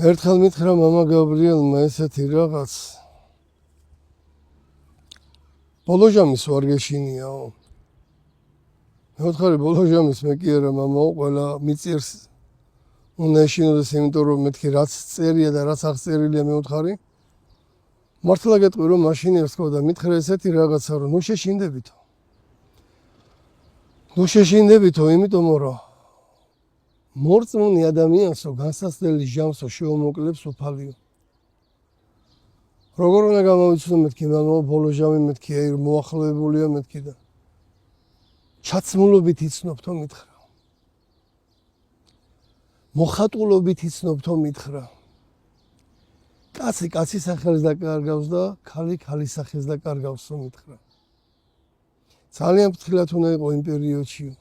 ერთხელ მითხრა მამა გაბრიელმა ესეთი რაღაც ბოლოჟამის ვარ გეშინიაო. მე ვთხარი ბოლოჟამის მე კი არა მამაო, ყველა მიწიერს უნდა ეშინოდეს, იმიტომ რომ მეთქი რაც წერია და რაც აღწერილია მე ვთხარი. მართლა გეტყვი რომ მაშინერს ხო და მითხრა ესეთი რაღაცა რომ ნუ შეშინდებითო. ნუ შეშინდებითო, იმიტომ რომ მორწმუნე ადამიანსო განსასწრელი ჟამსო შეუმოკლებს უფალიო. როგორ უნდა გამოვიცნო მეთქი მამაო ბოლო ჟამი მეთქი აი მოახლოებულია მეთქი და ჩაცმულობით იცნობთო მითხრა. მოხატულობით იცნობთო მითხრა. კაცი კაცის სახელს დაკარგავს და ქალი ქალის სახელს დაკარგავსო მითხრა. ძალიან ფრთხილად უნდა იყო იმ პერიოდშიო.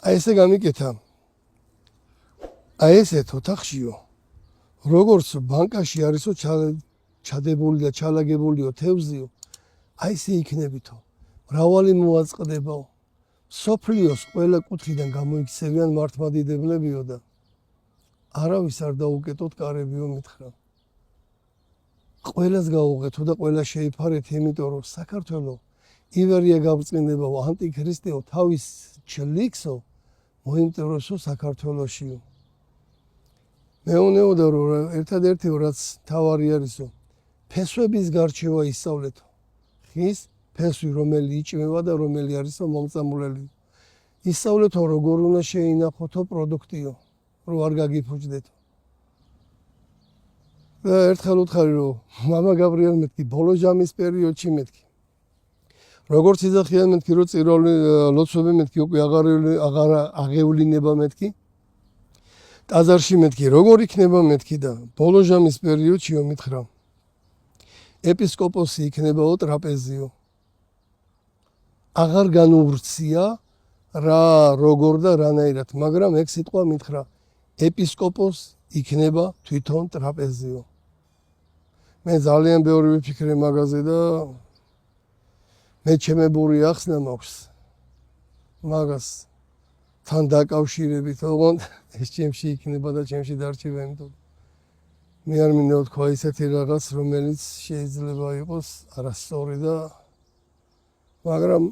აი ესე გამიკეთა. აი ესეთ ოთახშიო. როგორც ბანკაში არისო ჩადებული და ჩალაგებულიო თევზიო. აი ესე იქნებითო. მრავალი მოაწყდებაო. სოფლიოს ყველა კუთხიდან გამოიქცევიან მართლმადიდებლებიო და არავის არ დაუკეტოთ კარებიო მითხრა. ყველას გაუღეთო და ყველა შეიფარეთ, იმიტომ რომ საქართველო ივერია გაბრწყინდებაო ანტიქრისტეო თავის ჩლიქსო მოიმტეროსო საქართველოშიო. მეუნეოდა რომ ერთადერთი რაც თავარი არისო ფესვების გარჩევა ისწავლეთო. ხის ფესვი რომელი იჭმება და რომელი არისო მომწამულელი. ისწავლეთო როგორ უნდა შეინახოთო პროდუქტიო, რომ არ გაგიფუჭდეთო. და ერთხელ ვთხარი რომ მამა გაბრიელ მეთქი ბოლო ჟამის პერიოდში მეთქი. როგორც იძახიან მეთქი რომ წირვალი ლოცვები მეთქი უკვე აღარ აღევლინება მეთქი. ტაძარში მეთქი როგორ იქნება მეთქი და ბოლო ჟამის პერიოდშიო მითხრა. ეპისკოპოსი იქნებაო ტრაპეზიო. აღარ განუვრცია რა როგორ და რანაირად, მაგრამ ეგ სიტყვა მითხრა. ეპისკოპოს იქნება თვითონ ტრაპეზიო. მე ძალიან ბევრი ვიფიქრე მაგაზე და მე ჩემებური ახსნა მაქვს მაგას თან დაკავშირებით, ოღონდ ეს ჩემში იქნება და ჩემში დარჩება, იმიტომ მე არ მინდა ვთქვა ისეთი რაღაც, რომელიც შეიძლება იყოს არასწორი და მაგრამ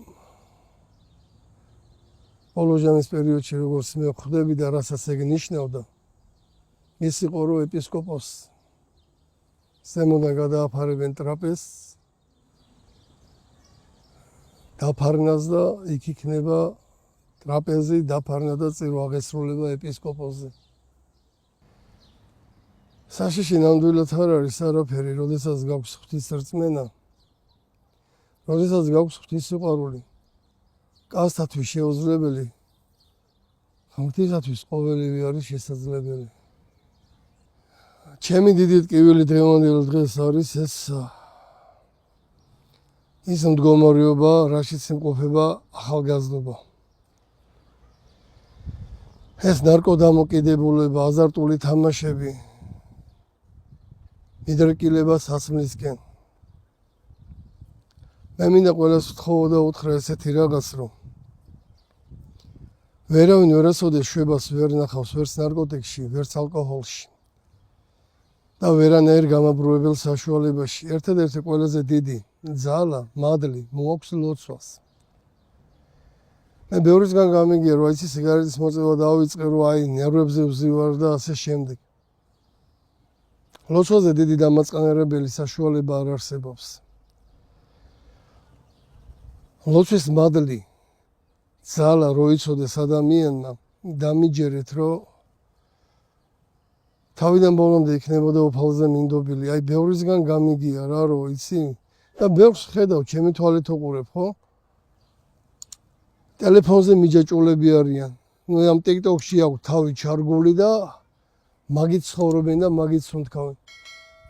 ბოლო ჟამის პერიოდში როგორც მე ხვდები და რასაც ეგ ნიშნავდა, ის იყო რომ ეპისკოპოსს ზემოდან გადააფარებენ ტრაპეზს, დაფარნას და იქ იქნება ტრაპეზი დაფარნა და წირვა აღესრულება ეპისკოპოსზე. საშიში ნამდვილად არ არის არაფერი, როდესაც გაქვს ღვთის რწმენა, როდესაც გაქვს ღვთის სიყვარული, კაცთათვის შეუძლებელი, ღვთისათვის ყოველივე არის შესაძლებელი. ჩემი დიდი ტკივილი დღევანდელ დღეს არის ის მდგომარეობა, რაშიც იმყოფება ახალგაზრდობა. ეს ნარკოდამოკიდებულება, აზარტული თამაშები, მიდრეკილება სასმლისკენ. მე მინდა ყველას ვთხოვო და უთხრა ესეთი რაღაც, რომ ვერავინ ვერასოდეს შვებას ვერ ნახავს ვერც ნარკოტიკში, ვერც ალკოჰოლში და ვერანაირ გამაბრუებელ საშუალებაში. ერთადერთი ყველაზე დიდი ძალა, მადლი მოაქვს ლოცვას. მე ბევრისგან გამიგია რომ იცი სიგარეტის მოწევა დავიწყე, რომ აი ნერვებზე ვზივარ და ასე შემდეგ. ლოცვაზე დიდი დამაწყენებელი საშუალება არ არსებობს. ლოცვის მადლი ძალა რო იცოდეს ადამიანმა, დამიჯერეთ რომ თავიდან ბოლომდე იქნებოდა უფალზე მინდობილი. აი ბევრისგან გამიგია რა რო იცი და ბევრს ხედავ, ჩემი თვალით უყურებ, ხო? ტელეფონზე მიჯაჭულები არიან. ნუ ამ TikTok-ში აქვს თავი ჩარგული და მაგით ცხოვრობენ და მაგით სუნთქავენ.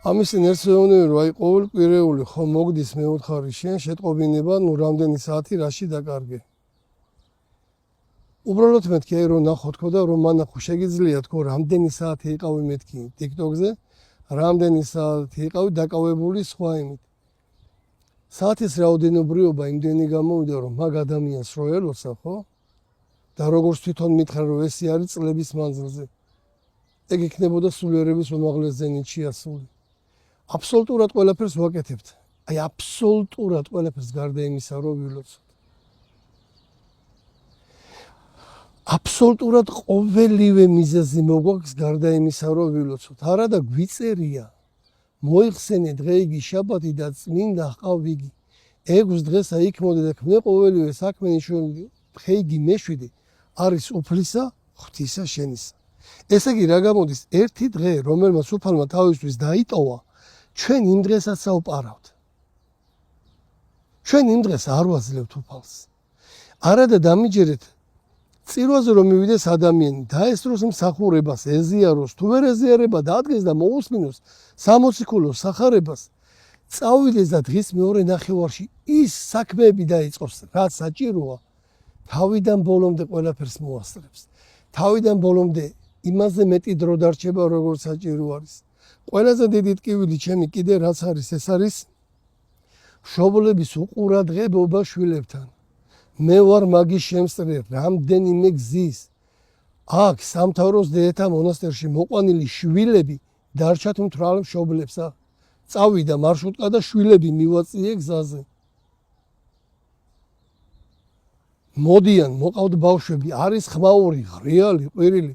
ამისინ ერთს ვეუბნები რომ აი ყოველ კვირეული ხო მოგდის მე ვთხარი შენ შეტყობინება, ნუ რამდენი საათი რაში დაკარგე. უბრალოდ მეთქი აი რომ ნახოთქო და რომ მანახო შეგიძლია თქო რამდენი საათი იყავი მეთქი TikTok-ზე, რამდენი საათი იყავი დაკავებული სხვა იმით. საათის რაოდენობრიობა იმდენი გამოვიდა რომ მაგ ადამიანს რო ელოცა, ხო? და როგორც თვითონ მითხრა რომ ესე არის წლების მანძილზე. ეგ იქნებოდა სულიერების უმაღლეს ზენიტში ასული. აბსოლუტურად ყველაფერს ვაკეთებთ. აი აბსოლუტურად ყველაფერს გარდა იმისა, რომ ვილოცოთ. აბსოლუტურად ყოველივე მიზეზი მოგვაქვს გარდა იმისა, რომ ვილოცოთ. არა და გვიწერია. მოიხსენე დღე იგი შაბათი და წმინდა ჰყავ იგი. 6 დღესა იქ მოდი და ქმნე ყოველივე საქმე ნიშნული დღე იგი მეშვიდე არის უფლისა ღვთისა შენისა. ესე იგი რა გამოდის ერთი დღე რომელმაც უფალმა თავისთვის დაიტოვა ჩვენ იმ დღესაც საუბარავთ. ჩვენ იმ დღეს არ ვაძლევთ უფალს. არა და დამიჯერეთ წირვაზე რომ მივიდეს ადამიანი დაესწროს მსახურებას, ეზიაროს, თუ ვერ ეზიარება დადგეს და მოусმინოს 60 ქულოს სახარებას, წავიდეს და დღის მეორე ნახევარში ის საქმეები დაიწყოს, რაც საჭიროა, თავიდან ბოლომდე ყველაფერს მოასწრებს. თავიდან ბოლომდე იმაზე მეტი დრო დარჩება, როგორც საჭირო არის. ყველაზე დიდი ტკივილი ჩემი კიდე რაც არის, ეს არის მშობლების უყურადღებობა შვილებთან. მე ვარ მაგის შემსწრე, რამდენიმე გზის. აქ სამთავროს დეეთა მონასტერში მოყვანილი შვილები დარჩათ მთვრალ მშობლებს. წავიდა მარშრუტკა და შვილები მივაწიე გზაზე. მოდიან, მოყავთ ბავშვები, არის ხმაური, ღრიალი, ყვირილი.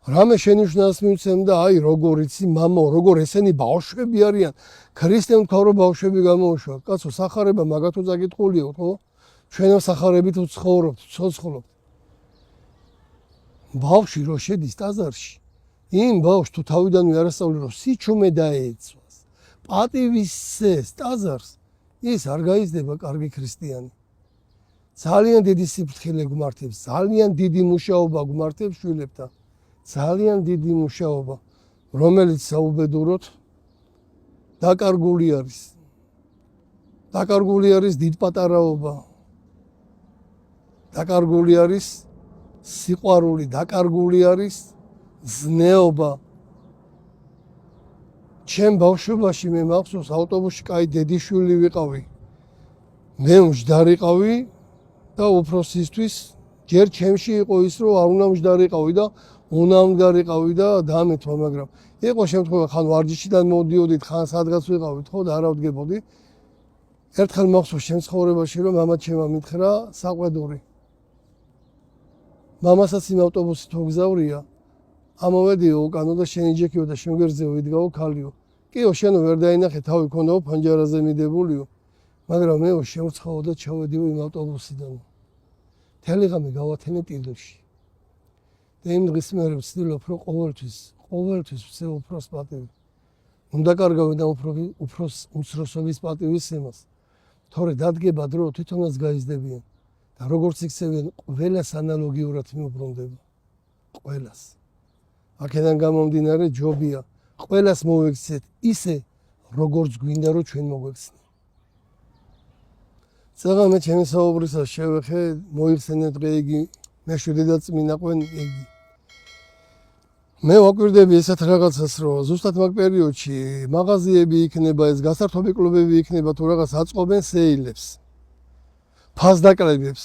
რამე შენიშვნას მივცემ და აი როგორ იცი მამო, როგორ ესენი ბავშვები არიან. ქრისტე მთავრო ბავშვები გამოუშვა. კაცო, სახარება მაგათო წაკითხულიო, ხო? ჩვენ სახარებით ვცხოვრობთ, ცოცხლობთ. ბავშვი რო შედის ტაძარში, იმ ბავშვს თუ თავიდანვე არასწავლი რომ სიჩუმე დაეცვას, პატივისცეს ტაძარს, ის არ გაიზრდება კარგი ქრისტიანი. ძალიან დიდი სიფრთხილე გვმართებს, ძალიან დიდი მუშაობა გვმართებს შვილებთან. ძალიან დიდი მუშაობა, რომელიც საუბედუროთ დაკარგული არის. დაკარგული არის დიდპატარაობა. დაკარგული არის სიყვარული, დაკარგული არის ზნეობა. ჩემ ბავშვობაში მე მახსოვს ავტობუსში კაი დედიშვილი ვიყავი. მე მжდარიყავი და უფროსისთვის ჯერ ჩემში იყო ის რომ არ უნდა მжდარიყავი და უნამდგარიყავი და დამეთვა, მაგრამ იყო შემთხვევა ხან ვარჯიშიდან მოდიოდით, ხან სადღაც ვიყავით, ხო და არ ავდგებოდი. ერთხელ მახსოვს ჩემ ცხოვრებაში რომ მამა ჩემმა მითხრა საყვედური. მამასაც იმ ავტობუსით მოგზავრია, ამოვედიო უკანო და შენი ჯექიო და შემგერძეო იდგაო ქალიო. კიო შენო ვერ დაინახე თავი ქონდაო ფანჯარაზე მიდებულიო, მაგრამ მეო შემრცხაო და ჩავედიო იმ ავტობუსიდან. მთელი ღამე გავათენე ტილოში. და იმ დღის მერე ვცდილობ რომ ყოველთვის ვცე უფროს პატივი. უნდა კარგავენ და უფროს უმცროსობის პატივისცემას. თორე დადგება დრო თვითონაც გაიზრდებიან. და როგორც იქცევენ, ყველას ანალოგიურად მიუბრუნდება. ყველას. აქედან გამომდინარე ჯობია, ყველას მოვექცეთ ისე, როგორც გვინდა რომ ჩვენ მოვექცნით. წაღა მე ჩემი საუბრისას შევეხე, მოიხსენე დღე იგი, მეშვიდე და წმინდა ყვენ იგი. მე ვაკვირდები ესეთ რაღაცას, რომ ზუსტად მაგ პერიოდში მაღაზიები იქნება, ეს გასართობი კლუბები იქნება, თუ რაღაც აწყობენ სეილებს. ფასდაკლებებს.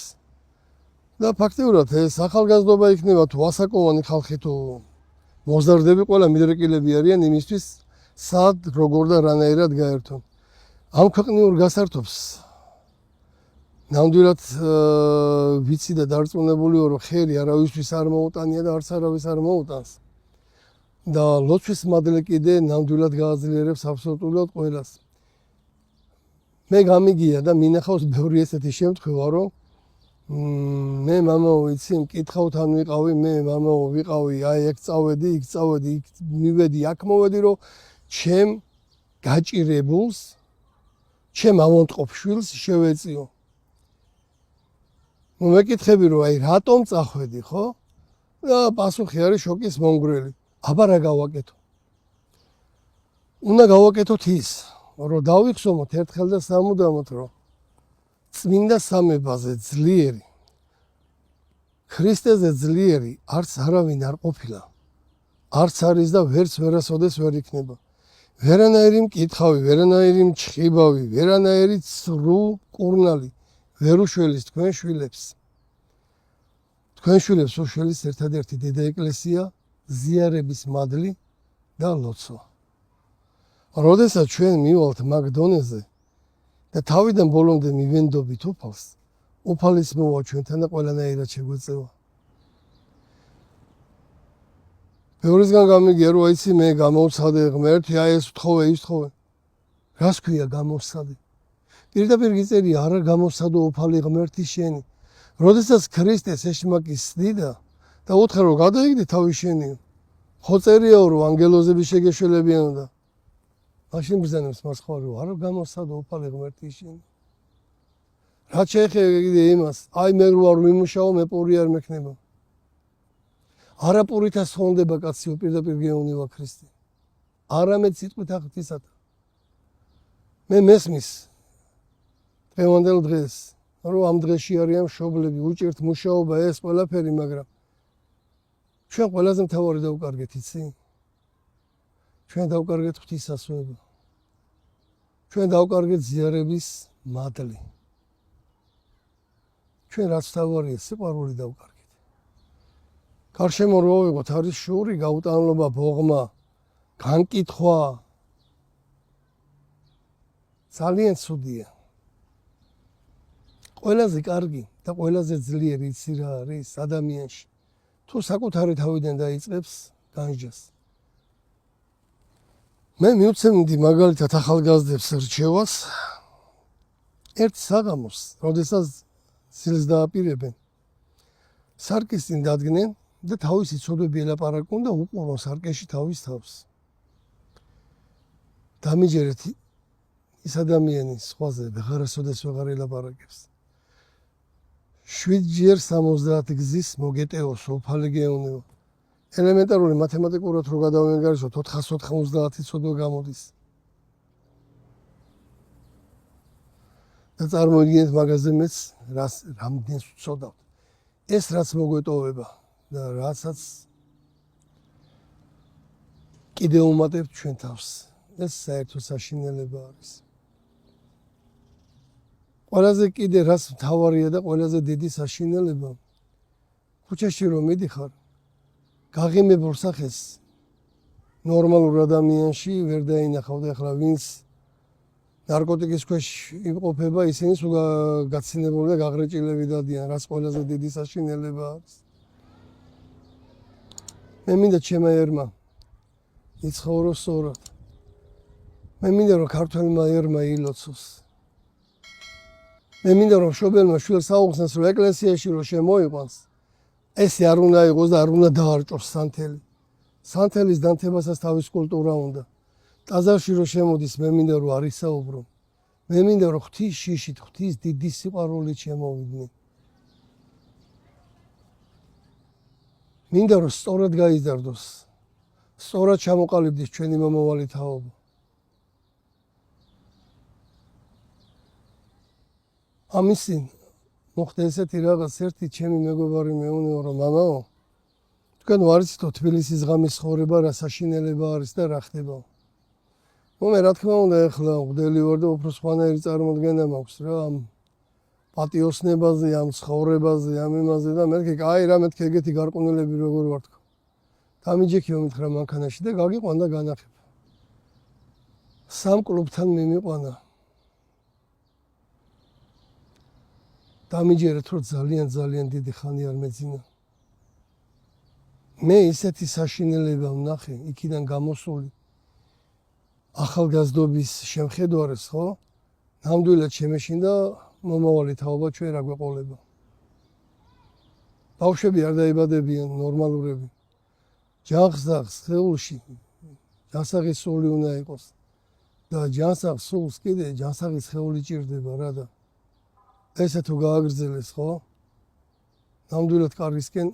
და ფაქტიურად ეს ახალგაზრდობა იქნება თუ ასაკოვანი ხალხი თუ მოზარდები ყველა მიდრეკილები არიან იმისთვის სად როგორ და რანაირად გაერთონ. ამ ქვეყნიურ გასართობს ნამდვილად ვიცი და დარწმუნებულიო რომ ხერი არავისთვის არ მოუტანია და არც არავის არ მოუტანს. და ლოცვის მადლე კიდე ნამდვილად გააძლიერებს აბსოლუტურად ყველას. მე გამიგია და მინახავს ბევრი ესეთი შემთხვევა, რომ მე მამაო იცი მკითხავთ ან ვიყავი, მე მამაო ვიყავი, აი ეგ წავედი, იქ წავედი, იქ მივედი, აქ მოვედი, რომ ჩემ გაჭირებულს, ჩემ ამონტყოფ შვილს შევეწიო. ნუ მეკითხები რომ აი რატომ წახვედი, ხო? და პასუხი არის შოკის მომგვრელი. აბა რა გავაკეთო? უნდა გავაკეთოთ ის, რომ დავიხსომოთ ერთხელ და სამუდამოდ, რომ წმინდა სამებაზე ძლიერი, ქრისტეზე ძლიერი არც არავინ არ ყოფილა. არც არის და ვერც ვერასოდეს ვერ იქნება. ვერანაირი მკითხავი, ვერანაირი მჩხიბავი, ვერანაირი ცრუ კურნალი ვერ უშველის თქვენ შვილებს უშველის ერთადერთი დედა ეკლესია ზიარების მადლი და ლოცვა. როდესაც ჩვენ მივალთ მაგ დონეზე და თავიდან ბოლომდე მივენდობით უფალს, უფალის მოვა ჩვენთან და ყველანაირად შეგვეწევა. ბევრისგან გამიგია, რომ აიცი მე გამოვცადე ღმერთი, აი ეს ვთხოვე, ის ვთხოვე. რას ქვია გამოვცადე? პირდაპირ გიწერია, არა გამოვცადო უფალი ღმერთი შენი. როდესაც ქრისტეს ეშმაკის სდიდა და უთხრა რომ გადაიგდე თავი შენიო. ხო წერია რომ ანგელოზები შეგეშველებიან და მაშინ ბრძანებს მას ხო რომ არა გამოვცადო უფალი ღმერთი შენი. რაც შეეხება კიდე იმას, აი მე ვარ მიმუშაო, მე პური არ მექნება. არაპურითა სხონდება კაციო, პირდაპირ გეუნივა ქრისტე. არამედ სიტყვით აღთისათა. მე მესმის დღევანდელ დღეს, რომ ამ დღეში არიან მშობლები, უჭირთ მუშაობა ეს ყველაფერი, მაგრამ ჩვენ ყველაზე მთავარი დავკარგეთ, იცი? ჩვენ დავკარგეთ ღვთისასვება. ჩვენ დავკარგეთ ზიარების მადლი. ჩვენ რაც მთავარია, სიყვარული დავკარგეთ. გარშემო რო ავიღოთ, არის შური, გაუტანლობა, ბოღმა, განკითხვა. ძალიან ცუდია. ყველაზე კარგი და ყველაზე ძლიერი იცი რა არის ადამიანში. თუ საკუთარი თავიდან დაიწყებს განსჯას. მე მივცემდი მაგალითად ახალგაზრდებს რჩევას ერთ საღამოს, როდესაც ძილს დააპირებენ, სარკის წინ დადგნენ და თავისი ცოდვები ელაპარაკონ და უყურონ სარკეში თავის თავს. დამიჯერეთ ის ადამიანი სხვაზე ვეღარასოდეს ვეღარ ელაპარაკებს. 7-ჯერ 70 გზის მოგეტეოს უფალი გეუნევა. ელემენტარული მათემატიკურად რო გადავიანგარიშოთ 490 ცოდვა გამოდის. და წარმოიდგინეთ მაგაზე მეც რამდენს ვცოდავთ. ეს რაც მოგვეტოვება და რასაც კიდე უმატებთ ჩვენ თავს. ეს საერთო საშინელება არის. ყველაზე კიდე რაც მთავარია და ყველაზე დიდი საშინელება, ქუჩაში რომ მიდიხარ, გაღიმებულ სახეს ნორმალურ ადამიანში ვერ დაინახავ და ახლა ვინც ნარკოტიკის ქვეშ იმყოფება, ისინი სულ გაცინებული და გაღრეჭილები დადიან, რაც ყველაზე დიდი საშინელება არის. მე მინდა ჩემმა ერმა იცხოვროს სწორად. მე მინდა რომ ქართველმა ერმა ილოცოს. მე მინდა რომ მშობელმა შვილს აუხსნას რომ ეკლესიაში რომ შემოიყვანს, ესე არ უნდა იყოს და არ უნდა დაარჭოს სანთელი. სანთელის დანთებასაც თავის კულტურა უნდა. ტაძარში რომ შემოდის, მე მინდა რომ არ ისაუბრო. მე მინდა რომ ღვთის შიშით, ღვთის დიდი სიყვარულით შემოვიდნენ. მინდა რომ სწორად გაიზარდოს, სწორად ჩამოყალიბდეს ჩვენი მომავალი თაობა. ამისინ მოხდა ესეთი რაღაც, ერთი ჩემი მეგობარი მეუბნება რომ მამაო, თქვენ ვარიცით თბილისის ღამის ცხოვრება რა საშინელება არის და რა ხდება. მე რა თქმა უნდა ეხლა მღვდელი ვარ და უფრო სხვანაირი წარმოდგენა მაქვს რა ამ პატიოსნებაზე, ამ ცხოვრებაზე, ამ იმაზე და მეთქე აი რა მეთქე ეგეთი გარყვნილები როგორ ვარ თქო. დამიჯექიო მითხრა მანქანაში და გაგიყვან და განახებ. სამ კლუბთან მიმიყვანა. დამიჯერეთ რომ ძალიან დიდი ხანი არ მეძინა. მე ისეთი საშინელება ვნახე იქიდან გამოსული ახალგაზრდობის შემხედვარეს, ხო? ნამდვილად შემეშინდა მომავალი თაობა ჩვენ რა გვეყოლება. ბავშვები არ დაიბადებიან ნორმალურები. ჯანსაღ სხეულში ჯანსაღის სული უნდა იყოს და ჯანსაღ სულს კიდე ჯანსაღის სხეული ჭირდება რა და ესე თუ გააგრძელეს, ხო? ნამდვილად კარგისკენ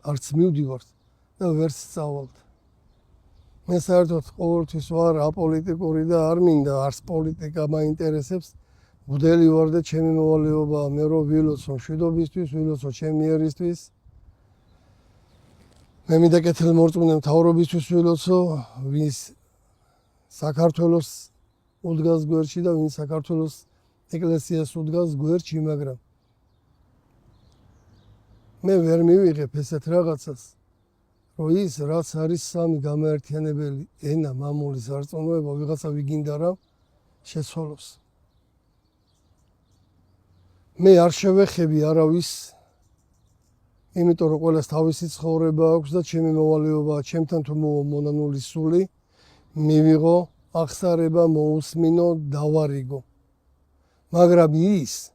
არც მივდივართ და ვერც სწავლობთ. მე საერთოდ ყოველთვის ვარ აპოლიტიკური და არ მინდა არც პოლიტიკა მაინტერესებს. მღვდელი ვარ და ჩემი მოვალეობა მე რომ ვილოცო მშვიდობისთვის, ვილოცო ჩემი ერისთვის. მე მინდა კეთილმორწმუნე მთავრობისთვის ვილოცო, ვინც საქართველოს უდგას გვერდში და ვინც საქართველოს ეკლესიას უდგას გვერდში, მაგრამ მე ვერ მივიღებ ესეთ რაღაცას, რომ ის რაც არის სამი გამაერთიანებელი ენა, მამული, სარწმუნოება, ვიღაცა ვიგინდა რა შეცვალოს. მე არ შევეხები არავის, იმიტომ რომ ყველას თავისი ცხოვრება აქვს და ჩემი მოვალეობა, ჩემთან თუ მონანული სული მივიღო, აღსარება, მოусმინო, დავარიგო. მაგრამ ის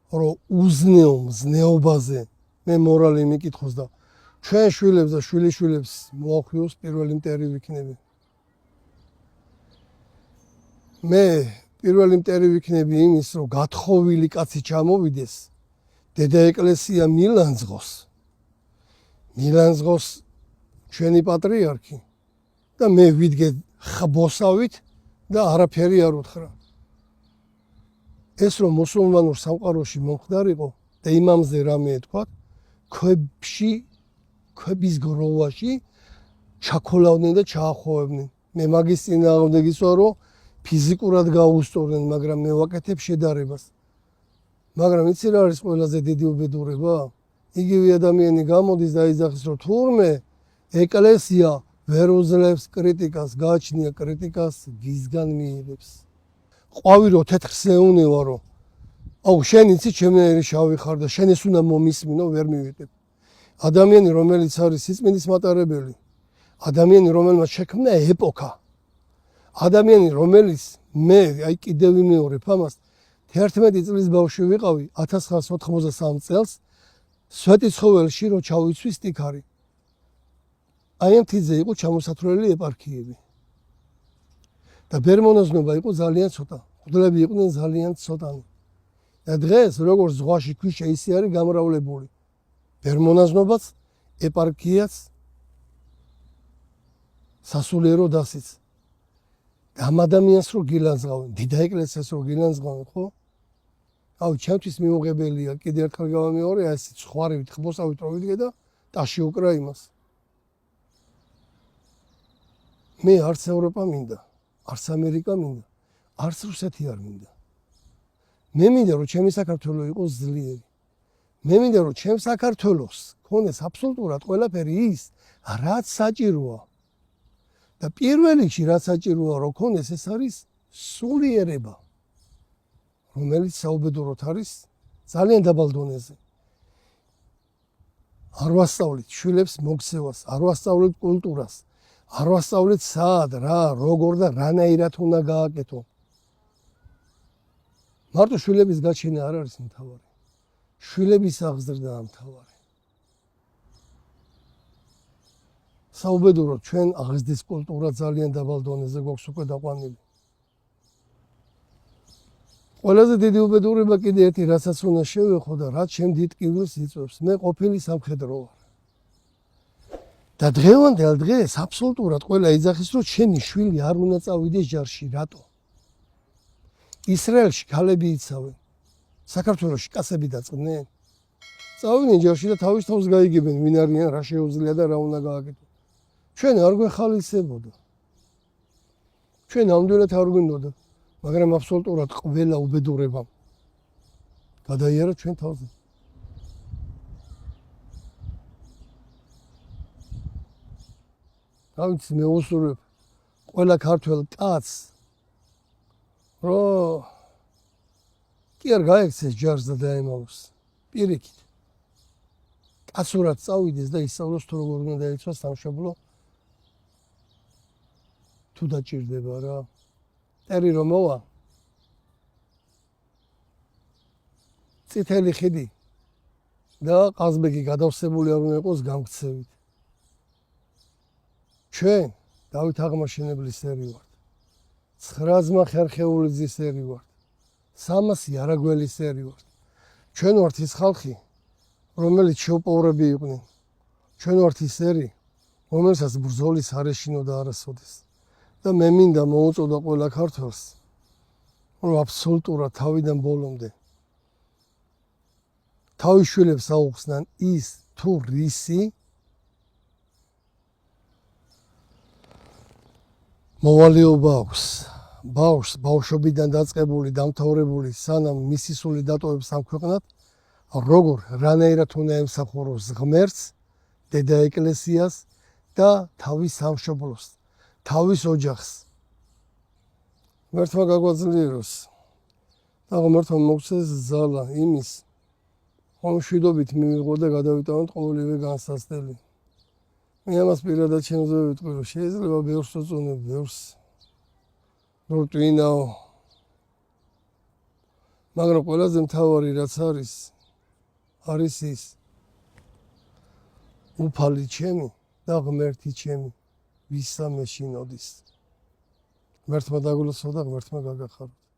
რომ უზნეო მზნეობაზე მე მორალი მიკითხოს და ჩვენ შვილებს და შვილიშვილებს მოახვიოს პირველი მტერი ვიქნები. მე პირველი მტერი ვიქნები იმის, რომ გათხოვილი კაცი ჩამოვიდეს, დედა ეკლესია მილანძღოს ჩვენი პატრიარქი და მე ვიდგე ხბოსავით და არაფერი არ უთხრა. ეს რომ მუსულმანურ სამყაროში მომხდარიყო და იმამზე რამე ეთქვა, ქვების გროვაში ჩაქოლავდნენ და ჩაახოვებდნენ. მე მაგის წინააღმდეგიც ვარ, რომ ფიზიკურად გაუსწორდნენ, მაგრამ მე ვაკეთებ შედარებას. მაგრამ იცი რა არის ყველაზე დიდი უბედურება? იგივე ადამიანი გამოდის და იძახის, რომ თურმე ეკლესია ვერ უძლებს კრიტიკას, გააჩნია კრიტიკას გისგან მიიღებს. ყვავირო თეთრზე უნევა, რომ აუ შენ იცი ჩემნაირი შავი ხარ და შენ ეს უნდა მომისმინო, ვერ მივიღებ. ადამიანი, რომელიც არის სიწმინდის მატარებელი, ადამიანი, რომელმაც შექმნა ეპოქა, ადამიანი, რომელიც მე აი კიდევ ვიმეორებ ამას, 11 წლის ბავშვი ვიყავი 1993 წელს, სვეტიცხოველში რო ჩავიცვის სტიქარი. აი ამ თიძე იყო ჩამოსათვლელი ეპარქიები. და ბერმონაზნობა იყო ძალიან ცოტა. მღვდლები იყვნენ ძალიან ცოტანი. და დღეს როგორც ზღვაში ქვიშა ისე არის გამრავლებული. ბერმონაზნობაც, ეპარქიაც, სასულიერო დასიც. ამ ადამიანს რო გილანძღავენ, დიდ ეკლესიას რო გილანძღავენ, ხო? აუ ჩემთვის მიუღებელია, კიდევ ერთხელ გავამეორე, აი ეს ცხვარივით, ხბოსავით რო ვიდგე და ტაში უკრა იმას. მე არც ევროპა მინდა, არც ამერიკა მინდა, არც რუსეთი არ მინდა. მე მინდა რომ ჩემი საქართველო იყოს ძლიერი. მე მინდა რომ ჩემ საქართველოს ქონდეს აბსოლუტურად ყველაფერი ის, რაც საჭიროა. და პირველ რიგში რაც საჭიროა რომ ქონდეს, ეს არის სულიერება, რომელიც საუბედუროდ არის ძალიან დაბალ დონეზე. არ ვასწავლით შვილებს მოქცევას, არ ვასწავლით კულტურას, არ ვასწავლით სად, რა, როგორ და რანაირად უნდა გააკეთო. მარტო შვილების გაჩენა არ არის მთავარი. შვილების აღზრდა მთავარი. საუბედუროდ ჩვენ აღზრდის კულტურა ძალიან დაბალ დონეზე გვაქვს უკვე დაყვანილი. ყველაზე დიდი უბედურება კიდე ერთი, რასაც უნდა შევეხო და რაც ჩემ დიდ კიბილს იწვევს. მე ყოფილი სამხედრო ვარ. და დღევანდელ დღეს აბსოლუტურად ყველა იძახის, რომ ჩემი შვილი არ უნდა წავიდეს ჯარში. რატო? ისრაელში ქალები იცავენ, საქართველოში კაცები დაწყდნენ. წავიდნენ ჯარში და თავის თავს გაიგებენ, ვინ არიან, რა შეუძლია და რა უნდა გააკეთო. ჩვენ არ გვეხალისებოდა. ჩვენ ამდენად არ გვინდოდა, მაგრამ აბსოლუტურად ყველა უბედურება გადაიარა ჩვენ თავზე. თავით მე უსურვებ ყველა ქართველ კაცს, რომ კი არ გაექცეს ჯარს და დაემალოს. პირიქით. კაცურად წავიდეს და ისწავლოს თუ როგორ უნდა დაიცვას სამშობლო. თუ დაჭირდება რა. ტერი რომ მოვა. წითელი ხიდი და ყაზბეგი გადავსებული არ უნდა იყოს გამქცევით. ჩვენ დავით აღმაშენებლის ერი ვართ. 9 ძმა ხერხეულიძის ერი ვართ. 300 არაგველის ერი ვართ. ჩვენ ვართ ის ხალხი, რომელიც შეუპოვრები იყვნენ. ჩვენ ვართ ის ერი, რომელსაც ბრძოლის არ ეშინოდა არასოდეს. და მე მინდა მოუწოდა ყველა ქართველს, რომ აბსოლუტურად თავიდან ბოლომდე თავის შვილებს აუხსნან ის თუ რისი მოვალეობა აქვს ბავშვს ბავშვობიდან დაწყებული, დამთავრებული, სანამ მისი სული დატოვებს ამ ქვეყნად, როგორ რანაირად უნდა ემსახუროს ღმერთს, დედა ეკლესიას და თავის სამშობლოს, თავის ოჯახს. ღმერთმა გაგვაძლიეროს და ღმერთმა მოგცეს ძალა იმის, რომ მშვიდობით მივიღო და გადავიტანოთ ყოველივე განსასწრელი. მე ამას პირადად ჩემზე ვიტყვი, რომ შეიძლება ბევრს ვწუნებ, ბევრს როტვინაო, მაგრამ ყველაზე მთავარი რაც არის ის უფალი ჩემი და ღმერთი ჩემი, ვისა მე შინოდის. ღმერთმა დაგლოცო და ღმერთმა გაგახაროთ.